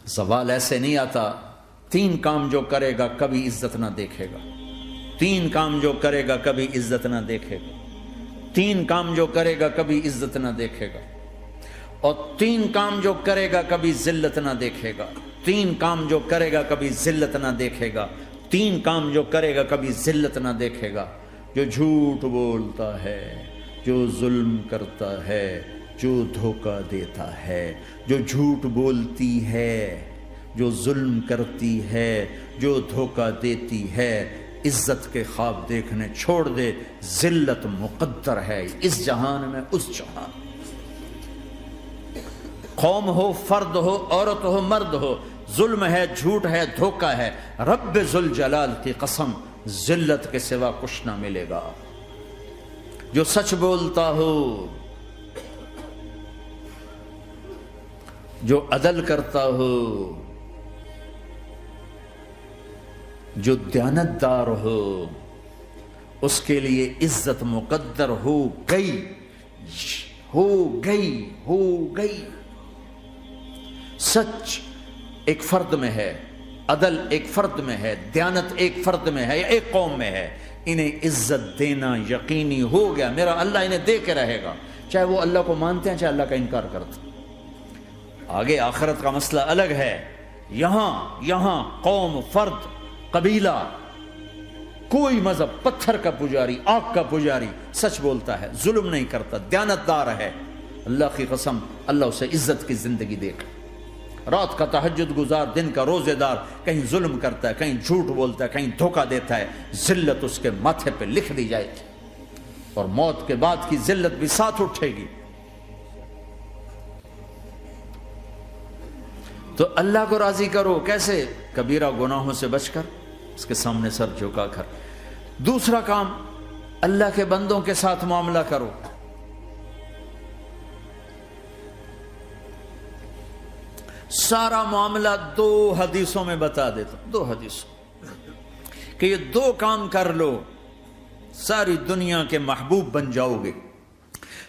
زوال ایسے نہیں آتا. 3 کام جو کرے گا کبھی عزت نہ دیکھے گا. 3 کام جو کرے گا کبھی عزت نہ دیکھے گا. 3 کام جو کرے گا کبھی عزت نہ دیکھے گا. اور 3 کام جو کرے گا کبھی ذلت نہ دیکھے گا. 3 کام جو کرے گا کبھی ذلت نہ دیکھے گا. 3 کام جو کرے گا کبھی ذلت نہ دیکھے گا. جو جھوٹ بولتا ہے، جو ظلم کرتا ہے، جو دھوکہ دیتا ہے. جو جھوٹ بولتی ہے، جو ظلم کرتی ہے، جو دھوکہ دیتی ہے، عزت کے خواب دیکھنے چھوڑ دے. ذلت مقدر ہے اس جہان میں اس جہان. قوم ہو، فرد ہو، عورت ہو، مرد ہو، ظلم ہے، جھوٹ ہے، دھوکہ ہے، رب ذوالجلال کی قسم ذلت کے سوا کچھ نہ ملے گا. جو سچ بولتا ہو، جو عدل کرتا ہو، جو دیانتدار ہو، اس کے لیے عزت مقدر ہو گئی، ہو گئی، ہو گئی. سچ ایک فرد میں ہے، عدل ایک فرد میں ہے، دیانت ایک فرد میں ہے یا ایک قوم میں ہے. انہیں عزت دینا یقینی ہو گیا. میرا اللہ انہیں دے کے رہے گا، چاہے وہ اللہ کو مانتے ہیں چاہے اللہ کا انکار کرتے ہیں. آگے آخرت کا مسئلہ الگ ہے. یہاں قوم، فرد، قبیلہ، کوئی مذہب، پتھر کا پجاری، آگ کا پجاری سچ بولتا ہے، ظلم نہیں کرتا، دیانتدار ہے، اللہ کی قسم اللہ اسے عزت کی زندگی دے گا. رات کا تہجد گزار، دن کا روزے دار، کہیں ظلم کرتا ہے، کہیں جھوٹ بولتا ہے، کہیں دھوکہ دیتا ہے، ذلت اس کے ماتھے پہ لکھ دی جائے گی اور موت کے بعد کی ذلت بھی ساتھ اٹھے گی. تو اللہ کو راضی کرو. کیسے؟ کبیرہ گناہوں سے بچ کر، اس کے سامنے سر جھکا کر. دوسرا کام، اللہ کے بندوں کے ساتھ معاملہ کرو. سارا معاملہ 2 حدیثوں میں بتا دیتا ہوں. 2 حدیثوں کہ یہ 2 کام کر لو، ساری دنیا کے محبوب بن جاؤ گے،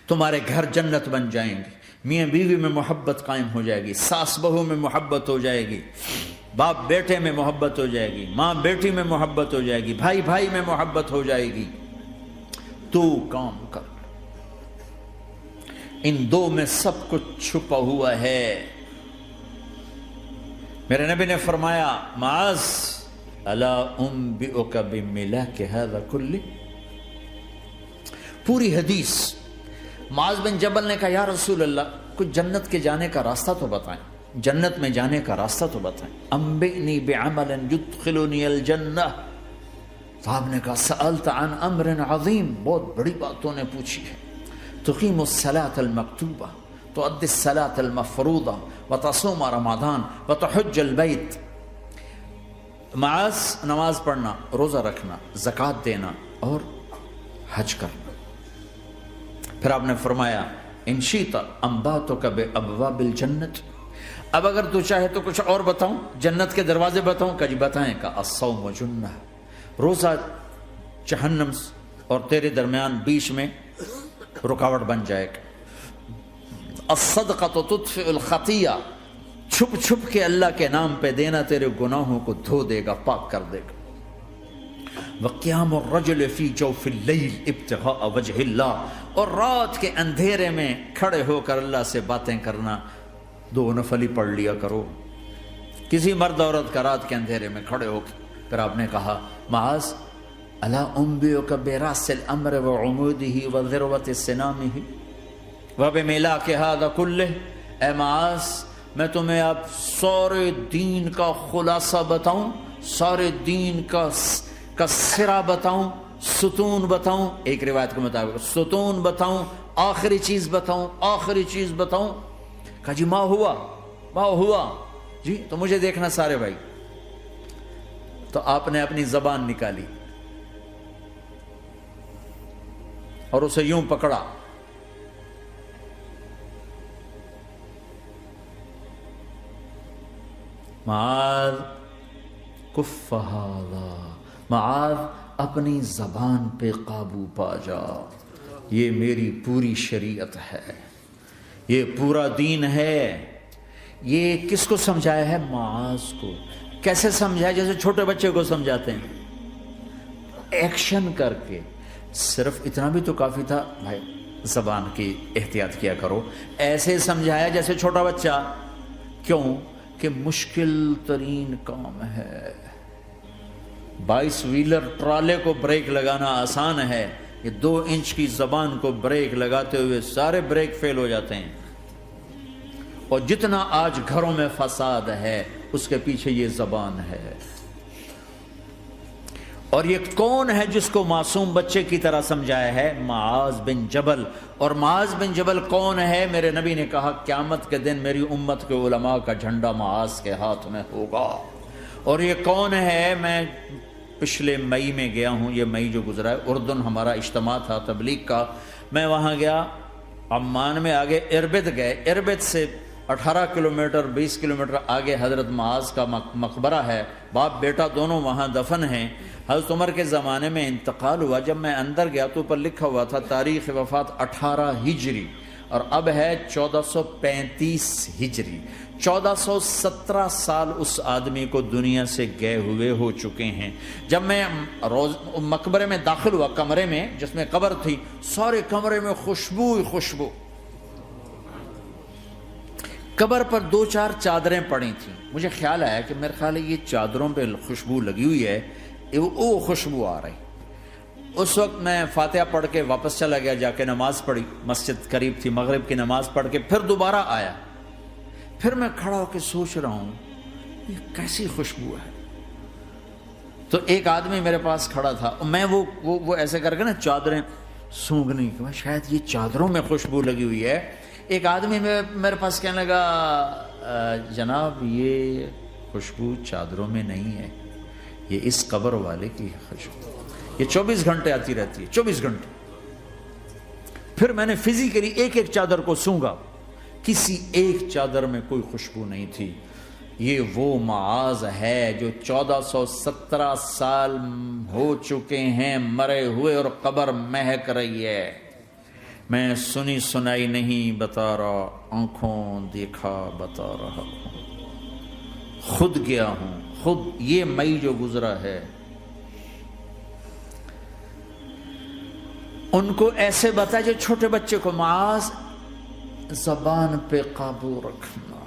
تمہارے گھر جنت بن جائیں گے، میاں بیوی میں محبت قائم ہو جائے گی، ساس بہو میں محبت ہو جائے گی، باپ بیٹے میں محبت ہو جائے گی، ماں بیٹی میں محبت ہو جائے گی، بھائی بھائی میں محبت ہو جائے گی. 2 کام کر. ان 2 میں سب کچھ چھپا ہوا ہے. میرے نبی نے فرمایا معاذ الا انبئک بملاک ھذا کلہ. پوری حدیث. معاذ بن جبل نے کہا یا رسول اللہ کچھ جنت کے جانے کا راستہ تو بتائیں، جنت میں جانے کا راستہ تو بتائیں. انبئنی بعمل یدخلنی الجنہ. صاحب نے کہا سألت عن امر عظیم، بہت بڑی باتوں نے پوچھی ہے. تقیم الصلاة المکتوبہ، تؤدی الصلاة المفروضہ، وتصوم رمضان، وتحج البیت. معاذ نماز پڑھنا، روزہ رکھنا، زکوٰۃ دینا اور حج کرنا. پھر آپ نے فرمایا ان شئت انبأتک بابواب الجنت. اب اگر تو چاہے تو کچھ اور بتاؤں، جنت کے دروازے بتاؤں؟ کہ جی بتائیں. کہ الصوم جنہ، روزہ جہنم اور تیرے درمیان بیچ میں رکاوٹ بن جائے گا. الصدقۃ تطفئ الخطیہ، چھپ چھپ کے اللہ کے نام پہ دینا تیرے گناہوں کو دھو دے گا، پاک کر دے گا. وقیام الرجل فی جوف اللیل ابتغاء وجہ اللہ، اور رات کے اندھیرے میں کھڑے ہو کر اللہ سے باتیں کرنا. 2 نفل ہی پڑھ لیا کرو. کسی مرد عورت کا رات کے اندھیرے میں کھڑے ہو کے. پھر آپ نے کہا معاذ الا انبئک براس الامر وعمودہ وذروۃ سنامہ وبملاک ھذا کلہ. اے معاذ میں تمہیں اب سارے دین کا خلاصہ بتاؤں، سارے دین کا سرا بتاؤں، ستون بتاؤں. ایک روایت کے مطابق ستون بتاؤں، آخری چیز بتاؤں، آخری چیز بتاؤں. کہا جی ما ہوا جی. تو مجھے دیکھنا سارے بھائی. تو آپ نے اپنی زبان نکالی اور اسے یوں پکڑا. معاذ کف ھذا، معاذ اپنی زبان پہ قابو پا جا. یہ میری پوری شریعت ہے، یہ پورا دین ہے، یہ کس کو سمجھایا ہے؟ معاذ کو۔ کیسے سمجھایا؟ جیسے چھوٹے بچے کو سمجھاتے ہیں، ایکشن کر کے۔ صرف اتنا بھی تو کافی تھا، بھائی زبان کی احتیاط کیا کرو، ایسے سمجھایا جیسے چھوٹا بچہ۔ کیوں کہ مشکل ترین کام ہے۔ 22 ویلر ٹرالے کو بریک لگانا آسان ہے، یہ 2 انچ کی زبان کو بریک لگاتے ہوئے سارے بریک فیل ہو جاتے ہیں۔ اور جتنا آج گھروں میں فساد ہے اس کے پیچھے یہ زبان ہے۔ اور یہ کون ہے جس کو معصوم بچے کی طرح سمجھایا ہے؟ معاذ بن جبل۔ اور معاذ بن جبل کون ہے؟ میرے نبی نے کہا قیامت کے دن میری امت کے علماء کا جھنڈا معاذ کے ہاتھ میں ہوگا۔ اور یہ کون ہے؟ میں پچھلے مئی میں گیا ہوں، یہ مئی جو گزرا ہے، اردن ہمارا اجتماع تھا تبلیغ کا، میں وہاں گیا، عمان میں آگے اربد گئے، اربد سے 18 کلومیٹر 20 کلومیٹر آگے حضرت معاذ کا مقبرہ ہے، باپ بیٹا دونوں وہاں دفن ہیں۔ حضرت عمر کے زمانے میں انتقال ہوا، جب میں اندر گیا تو اوپر لکھا ہوا تھا تاریخ وفات 18 ہجری، اور اب ہے 1435 ہجری۔ 1417 سال اس آدمی کو دنیا سے گئے ہوئے ہو چکے ہیں۔ جب میں مقبرے میں داخل ہوا، کمرے میں جس میں قبر تھی، سارے کمرے میں خوشبو ہی خوشبو۔ قبر پر 2-4 چادریں پڑی تھیں، مجھے خیال آیا کہ میرے خیال ہے یہ چادروں پہ خوشبو لگی ہوئی ہے، وہ خوشبو آ رہی۔ اس وقت میں فاتحہ پڑھ کے واپس چلا گیا، جا کے نماز پڑھی، مسجد قریب تھی، مغرب کی نماز پڑھ کے پھر دوبارہ آیا، پھر میں کھڑا ہو کے سوچ رہا ہوں یہ کیسی خوشبو ہے۔ تو ایک آدمی میرے پاس کھڑا تھا، میں وہ ایسے کر کے نا چادریں سونگھنے کی، شاید یہ چادروں میں خوشبو لگی ہوئی ہے۔ ایک آدمی میرے پاس کہنے لگا جناب یہ خوشبو چادروں میں نہیں ہے، یہ اس قبر والے کی خوشبو، یہ 24 گھنٹے آتی رہتی ہے، 24 گھنٹے۔ پھر میں نے فزیکلی ایک ایک چادر کو سونگا، کسی ایک چادر میں کوئی خوشبو نہیں تھی۔ یہ وہ معاذ ہے جو 1417 سال ہو چکے ہیں مرے ہوئے، اور قبر مہک رہی ہے۔ میں سنی سنائی نہیں بتا رہا، آنکھوں دیکھا بتا رہا ہوں، خود گیا ہوں، خود یہ مئی جو گزرا ہے۔ ان کو ایسے بتا جو چھوٹے بچے کو، معاذ زبان پہ قابو رکھنا۔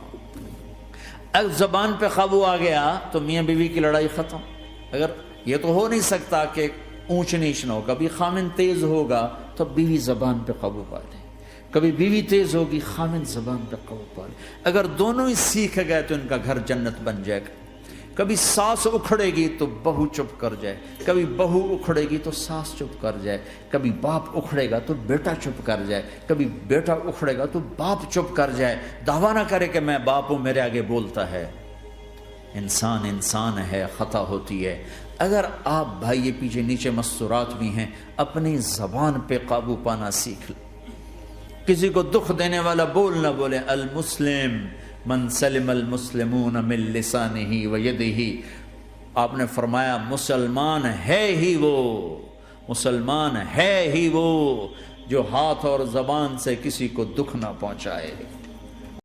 اگر زبان پہ قابو آ گیا تو میاں بیوی کی لڑائی ختم۔ اگر یہ تو ہو نہیں سکتا کہ اونچ نیچ نہ ہو، کبھی خامن تیز ہوگا تو بیوی زبان پہ قابو پا لے، کبھی بیوی تیز ہوگی خامن زبان پہ قابو پا لے۔ اگر دونوں ہی سیکھ گئے تو ان کا گھر جنت بن جائے گا۔ کبھی ساس اکھڑے گی تو بہو چپ کر جائے، کبھی بہو اکھڑے گی تو ساس چپ کر جائے، کبھی باپ اکھڑے گا تو بیٹا چپ کر جائے، کبھی بیٹا اکھڑے گا تو باپ چپ کر جائے، دعویٰ نہ کرے کہ میں باپ ہوں میرے آگے بولتا ہے۔ انسان انسان ہے، خطا ہوتی ہے۔ اگر آپ بھائی یہ پیچھے نیچے مستورات بھی ہیں، اپنی زبان پہ قابو پانا سیکھ لیں۔ کسی کو دکھ دینے والا بول نہ بولے۔ المسلم من سلم المسلمون من لسانہ و یدہ، آپ نے فرمایا مسلمان ہے ہی وہ، مسلمان ہے ہی وہ جو ہاتھ اور زبان سے کسی کو دکھ نہ پہنچائے۔